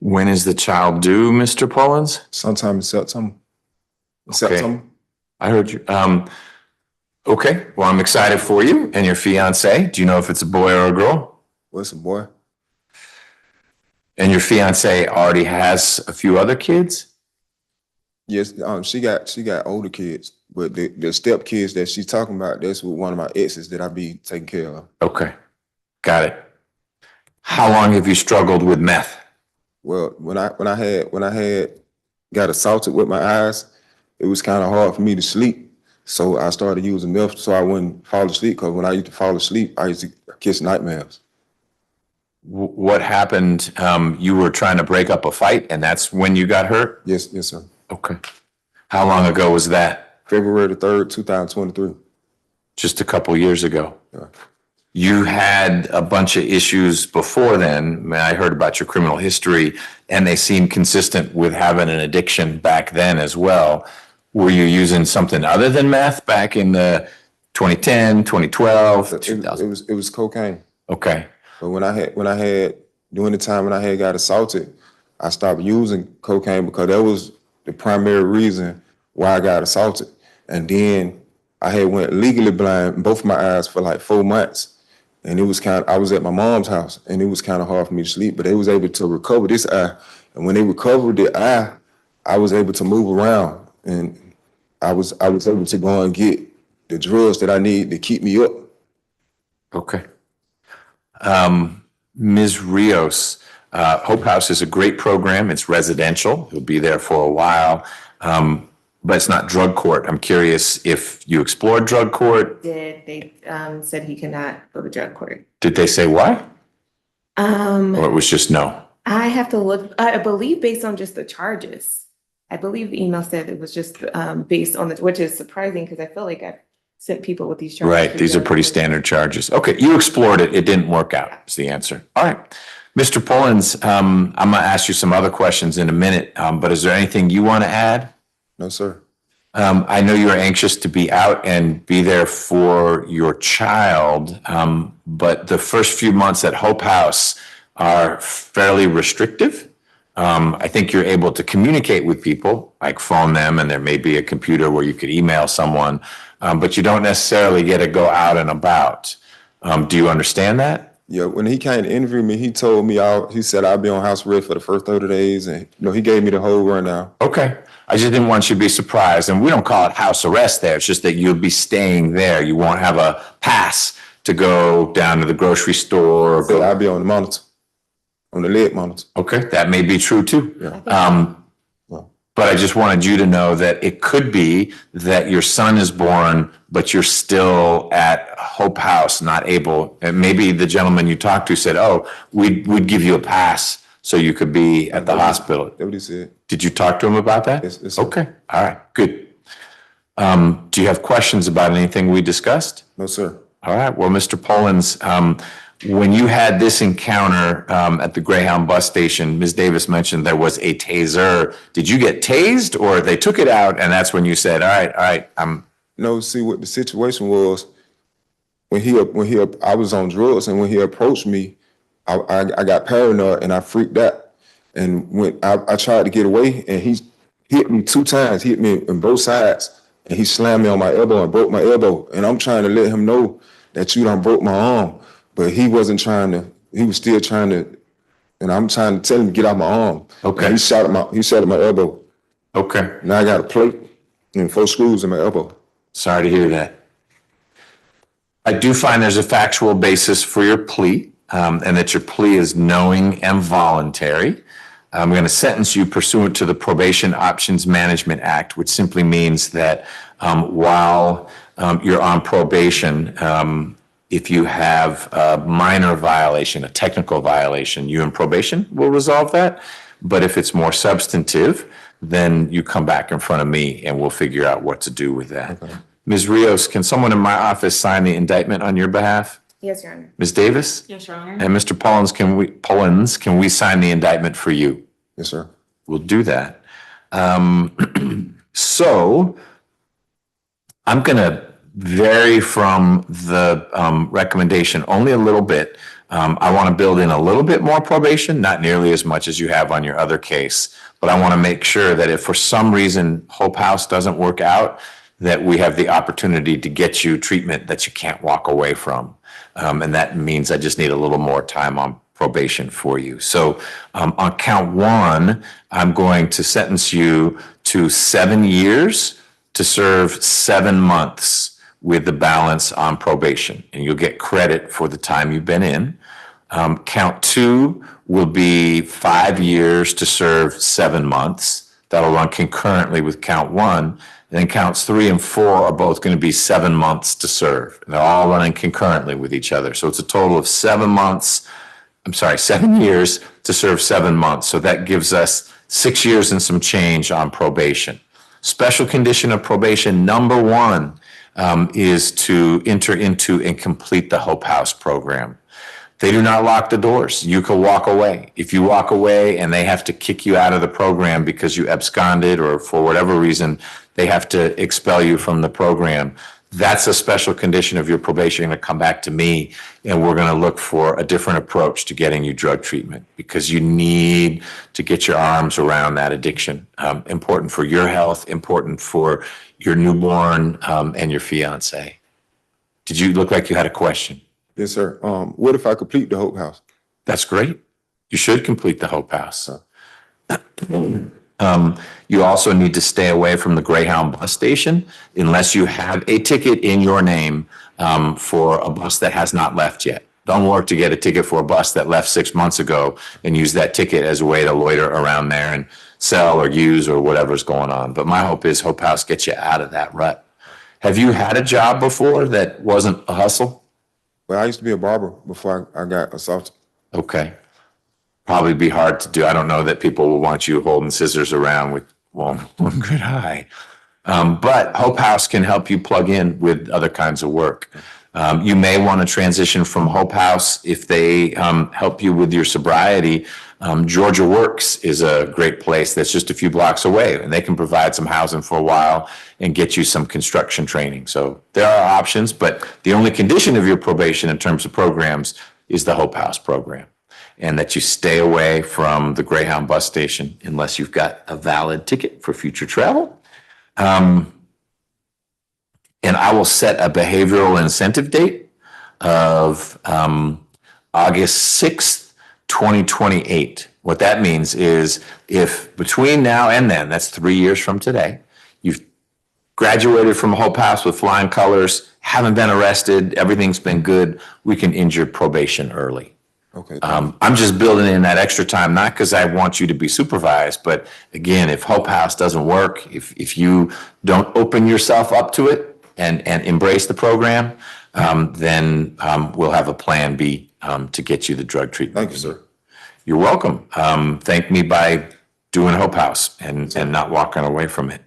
When is the child due, Mr. Pollins? Sometime in September. Okay. I heard you. Okay. Well, I'm excited for you and your fiance. Do you know if it's a boy or a girl? Well, it's a boy. And your fiance already has a few other kids? Yes, she got older kids, but the step kids that she's talking about, that's with one of my exes that I be taking care of. Okay. Got it. How long have you struggled with meth? Well, when I had got assaulted with my eyes, it was kind of hard for me to sleep. So I started using meth so I wouldn't fall asleep, because when I used to fall asleep, I used to catch nightmares. What happened? You were trying to break up a fight and that's when you got hurt? Yes, sir. Okay. How long ago was that? February the 3rd, 2023. Just a couple years ago. Yeah. You had a bunch of issues before then. I heard about your criminal history and they seem consistent with having an addiction back then as well. Were you using something other than meth back in the 2010, 2012, 2000? It was cocaine. Okay. But during the time when I had got assaulted, I stopped using cocaine because that was the primary reason why I got assaulted. And then I had went legally blind in both my eyes for like 4 months. And it was I was at my mom's house and it was kind of hard for me to sleep, but they was able to recover this eye. And when they recovered the eye, I was able to move around and I was able to go and get the drugs that I need to keep me up. Okay. Ms. Rios, Hope House is a great program. It's residential. You'll be there for a while, but it's not drug court. I'm curious if you explored drug court. They said he cannot go to drug court. Did they say why? Or it was just no? I have to look. I believe based on just the charges. I believe the email said it was just based on which is surprising because I feel like I've sent people with these charges. Right. These are pretty standard charges. Okay. You explored it. It didn't work out is the answer. All right. Mr. Pollins, I'm going to ask you some other questions in a minute, but is there anything you want to add? No, sir. I know you're anxious to be out and be there for your child, but the first few months at Hope House are fairly restrictive. I think you're able to communicate with people, like phone them, and there may be a computer where you could email someone, but you don't necessarily get to go out and about. Do you understand that? Yeah, when he came to interview me, he told me, he said I'll be on house arrest for the first 30 days. And he gave me the whole rundown. Okay. I just didn't want you to be surprised. And we don't call it house arrest there. It's just that you'll be staying there. You won't have a pass to go down to the grocery store. Or I'll be on the monitor, on the leg monitor. Okay. That may be true too. Yeah. But I just wanted you to know that it could be that your son is born, but you're still at Hope House, not able. And maybe the gentleman you talked to said, "Oh, we'd give you a pass so you could be at the hospital." That's what he said. Did you talk to him about that? Yes, okay. All right. Good. Do you have questions about anything we discussed? No, sir. All right. Well, Mr. Pollins, when you had this encounter at the Greyhound bus station, Ms. Davis mentioned there was a taser. Did you get tased or they took it out and that's when you said, all right, No, see what the situation was, I was on drugs, and when he approached me, I got paranoid and I freaked out. And when I tried to get away, and he hit me 2 times, hit me on both sides, and he slammed me on my elbow and broke my elbow. And I'm trying to let him know that you done broke my arm. But he wasn't trying to, he was still trying to, and I'm trying to tell him to get out my arm. Okay. And he shot at my elbow. Okay. Now I got a plate and 4 screws in my elbow. Sorry to hear that. I do find there's a factual basis for your plea, and that your plea is knowing and voluntary. I'm going to sentence you pursuant to the Probation Options Management Act, which simply means that while you're on probation, if you have a minor violation, a technical violation, you and probation will resolve that. But if it's more substantive, then you come back in front of me and we'll figure out what to do with that. Okay. Ms. Rios, can someone in my office sign the indictment on your behalf? Yes, Your Honor. Ms. Davis? Yes, Your Honor. And Mr. Pollins, can we sign the indictment for you? Yes, sir. We'll do that. So I'm going to vary from the recommendation only a little bit. I want to build in a little bit more probation, not nearly as much as you have on your other case, but I want to make sure that if for some reason Hope House doesn't work out, that we have the opportunity to get you treatment that you can't walk away from. And that means I just need a little more time on probation for you. So on count one, I'm going to sentence you to 7 years to serve 7 months with the balance on probation, and you'll get credit for the time you've been in. Count two will be 5 years to serve 7 months. That'll run concurrently with count one. And then counts 3 and 4 are both going to be 7 months to serve. And they're all running concurrently with each other. So it's a total of 7 years to serve 7 months. So that gives us 6 years and some change on probation. Special condition of probation number 1 is to enter into and complete the Hope House program. They do not lock the doors. You can walk away. If you walk away and they have to kick you out of the program because you absconded or for whatever reason, they have to expel you from the program, that's a special condition of your probation. You're going to come back to me and we're going to look for a different approach to getting you drug treatment because you need to get your arms around that addiction. Important for your health, important for your newborn and your fiancée. Did you look like you had a question? Yes, sir. What if I complete the Hope House? That's great. You should complete the Hope House. You also need to stay away from the Greyhound bus station unless you have a ticket in your name for a bus that has not left yet. Don't work to get a ticket for a bus that left 6 months ago and use that ticket as a way to loiter around there and sell or use or whatever's going on. But my hope is Hope House gets you out of that rut. Have you had a job before that wasn't a hustle? Well, I used to be a barber before I got assaulted. Okay. Probably be hard to do. I don't know that people will want you holding scissors around with one good eye. But Hope House can help you plug in with other kinds of work. You may want to transition from Hope House if they help you with your sobriety. Georgia Works is a great place that's just a few blocks away, and they can provide some housing for a while and get you some construction training. So there are options, but the only condition of your probation in terms of programs is the Hope House program, and that you stay away from the Greyhound bus station unless you've got a valid ticket for future travel. And I will set a behavioral incentive date of August 6th, 2028. What that means is if between now and then, that's 3 years from today, you've graduated from Hope House with flying colors, haven't been arrested, everything's been good, we can end your probation early. Okay. I'm just building in that extra time, not because I want you to be supervised, but again, if Hope House doesn't work, if you don't open yourself up to it and embrace the program, then we'll have a plan B to get you the drug treatment. Thank you, sir. You're welcome. Thank me by doing Hope House and not walking away from it.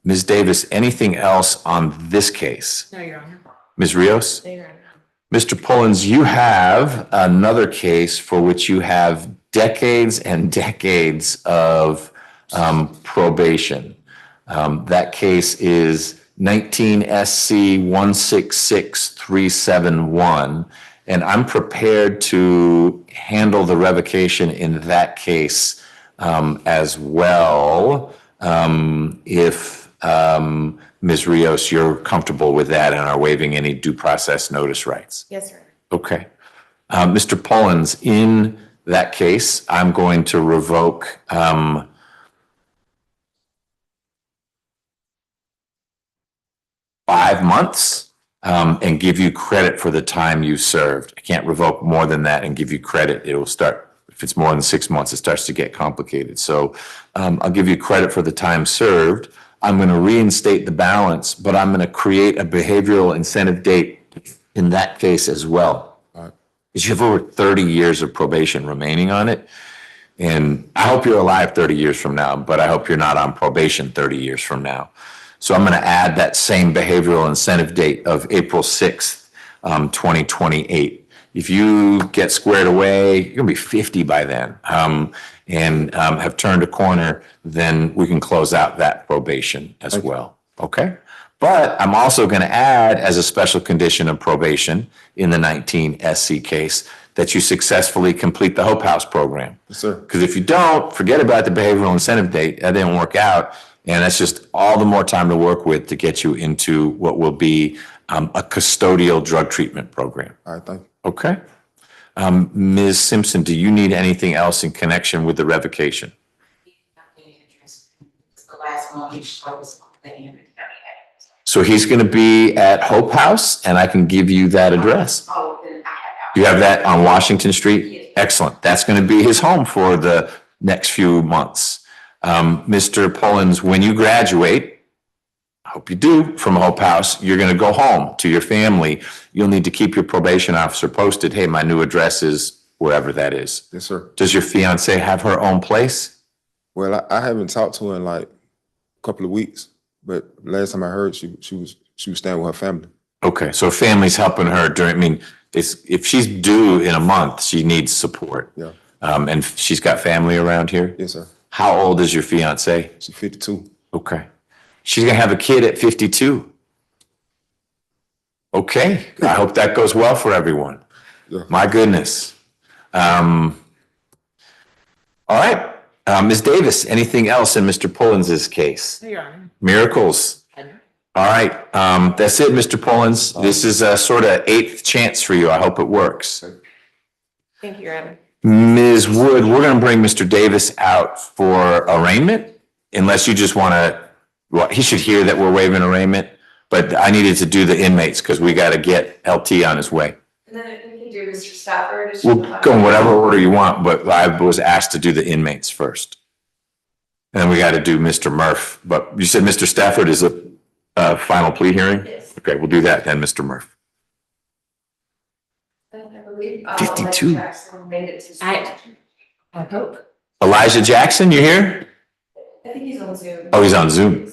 Ms. Davis, anything else on this case? No, Your Honor. Ms. Rios? No, Your Honor. Mr. Pollins, you have another case for which you have decades and decades of probation. That case is 19 SC 166371, and I'm prepared to handle the revocation in that case as well if Ms. Rios, you're comfortable with that and are waiving any due process notice rights. Yes, sir. Okay. Mr. Pollins, in that case, I'm going to revoke 5 months and give you credit for the time you served. I can't revoke more than that and give you credit. It will start, if it's more than 6 months, it starts to get complicated. So I'll give you credit for the time served. I'm going to reinstate the balance, but I'm going to create a behavioral incentive date in that case as well. Because you have over 30 years of probation remaining on it. And I hope you're alive 30 years from now, but I hope you're not on probation 30 years from now. So I'm going to add that same behavioral incentive date of April 6th, 2028. If you get squared away, you're going to be 50 by then, and have turned a corner, then we can close out that probation as well. Okay? But I'm also going to add as a special condition of probation in the 19 SC case that you successfully complete the Hope House program. Yes, sir. Because if you don't, forget about the behavioral incentive date. That didn't work out. And that's just all the more time to work with to get you into what will be a custodial drug treatment program. All right, thank you. Okay. Ms. Simpson, do you need anything else in connection with the revocation? It's the last one he showed us on the end. So he's going to be at Hope House, and I can give you that address. Oh, then I have. You have that on Washington Street? Yes. Excellent. That's going to be his home for the next few months. Mr. Pollins, when you graduate, I hope you do, from Hope House, you're going to go home to your family. You'll need to keep your probation officer posted. Hey, my new address is wherever that is. Yes, sir. Does your fiancée have her own place? Well, I haven't talked to her in like a couple of weeks, but last time I heard, she was staying with her family. Okay, so family's helping her during, I mean, if she's due in a month, she needs support. Yeah. And she's got family around here? Yes, sir. How old is your fiancée? She's 52. Okay. She's gonna have a kid at 52. Okay, I hope that goes well for everyone. Yeah. My goodness. All right, Ms. Davis, anything else in Mr. Pollins's case? Your Honor. Miracles. All right, that's it, Mr. Pollins. This is a sort of eighth chance for you. I hope it works. Thank you, Your Honor. Ms. Wood, we're gonna bring Mr. Davis out for arraignment, unless you just wanna, well, he should hear that we're waiving arraignment, but I needed to do the inmates because we gotta get LT on his way. And then we can do Mr. Stafford. We'll go in whatever order you want, but I was asked to do the inmates first. And then we gotta do Mr. Murph, but you said Mr. Stafford is a final plea hearing? Yes. Okay, we'll do that then, Mr. Murph. I believe. 52. Jackson made it to. I hope. Elijah Jackson, you here? I think he's on Zoom. Oh, he's on Zoom.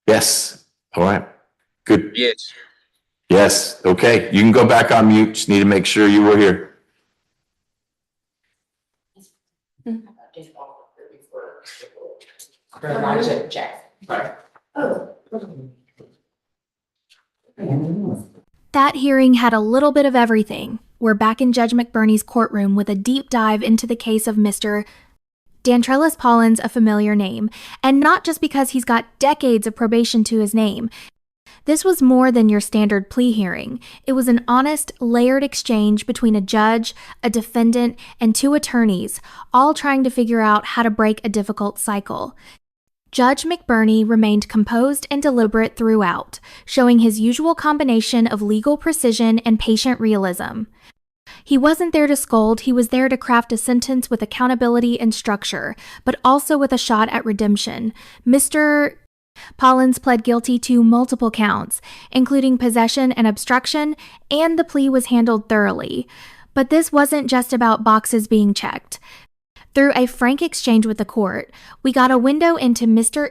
Yes, all right, good. Yes. Yes, okay, you can go back on mute, just need to make sure you were here. Elijah Jackson. Oh. That hearing had a little bit of everything. We're back in Judge McBurney's courtroom with a deep dive into the case of Mr. Dantrellis Pollins, a familiar name, and not just because he's got decades of probation to his name. This was more than your standard plea hearing. It was an honest, layered exchange between a judge, a defendant, and two attorneys, all trying to figure out how to break a difficult cycle. Judge McBurney remained composed and deliberate throughout, showing his usual combination of legal precision and patient realism. He wasn't there to scold, he was there to craft a sentence with accountability and structure, but also with a shot at redemption. Mr. Pollins pled guilty to multiple counts, including possession and obstruction, and the plea was handled thoroughly. But this wasn't just about boxes being checked. Through a frank exchange with the court, we got a window into Mr.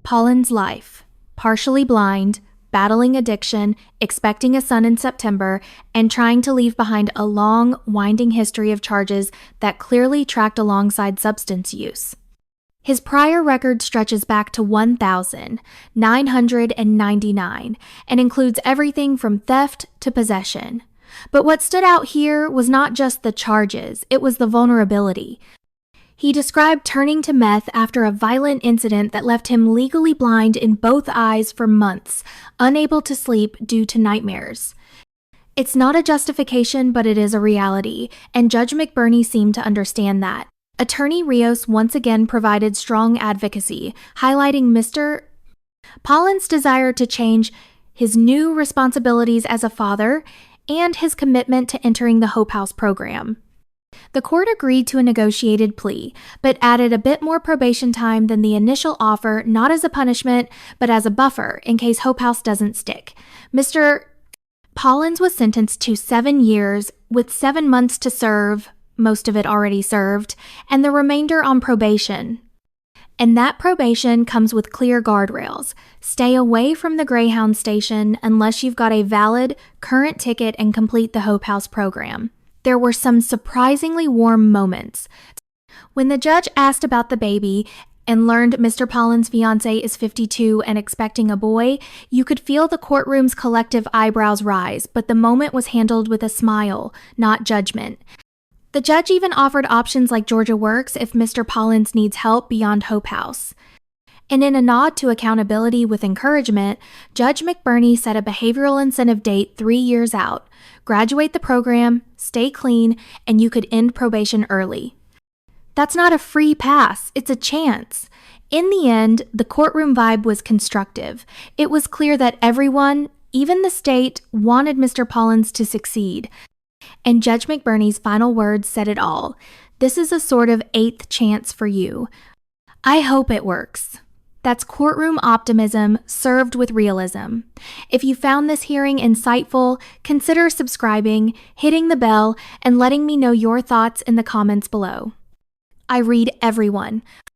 Pollins' life. Partially blind, battling addiction, expecting a son in September, and trying to leave behind a long, winding history of charges that clearly tracked alongside substance use. His prior record stretches back to 1,999 and includes everything from theft to possession. But what stood out here was not just the charges, it was the vulnerability. He described turning to meth after a violent incident that left him legally blind in both eyes for months, unable to sleep due to nightmares. It's not a justification, but it is a reality, and Judge McBurney seemed to understand that. Attorney Rios once again provided strong advocacy, highlighting Mr. Pollins' desire to change, his new responsibilities as a father, and his commitment to entering the Hope House program. The court agreed to a negotiated plea, but added a bit more probation time than the initial offer, not as a punishment, but as a buffer in case Hope House doesn't stick. Mr. Pollins was sentenced to 7 years, with 7 months to serve, most of it already served, and the remainder on probation. And that probation comes with clear guardrails. Stay away from the Greyhound station unless you've got a valid, current ticket and complete the Hope House program. There were some surprisingly warm moments. When the judge asked about the baby, and learned Mr. Pollins' fiancée is 52 and expecting a boy, you could feel the courtroom's collective eyebrows rise, but the moment was handled with a smile, not judgment. The judge even offered options like Georgia Works if Mr. Pollins needs help beyond Hope House. And in a nod to accountability with encouragement, Judge McBurney set a behavioral incentive date 3 years out. Graduate the program, stay clean, and you could end probation early. That's not a free pass, it's a chance. In the end, the courtroom vibe was constructive. It was clear that everyone, even the state, wanted Mr. Pollins to succeed. And Judge McBurney's final words said it all. This is a sort of 8th chance for you. I hope it works. That's courtroom optimism served with realism. If you found this hearing insightful, consider subscribing, hitting the bell, and letting me know your thoughts in the comments below. I read everyone.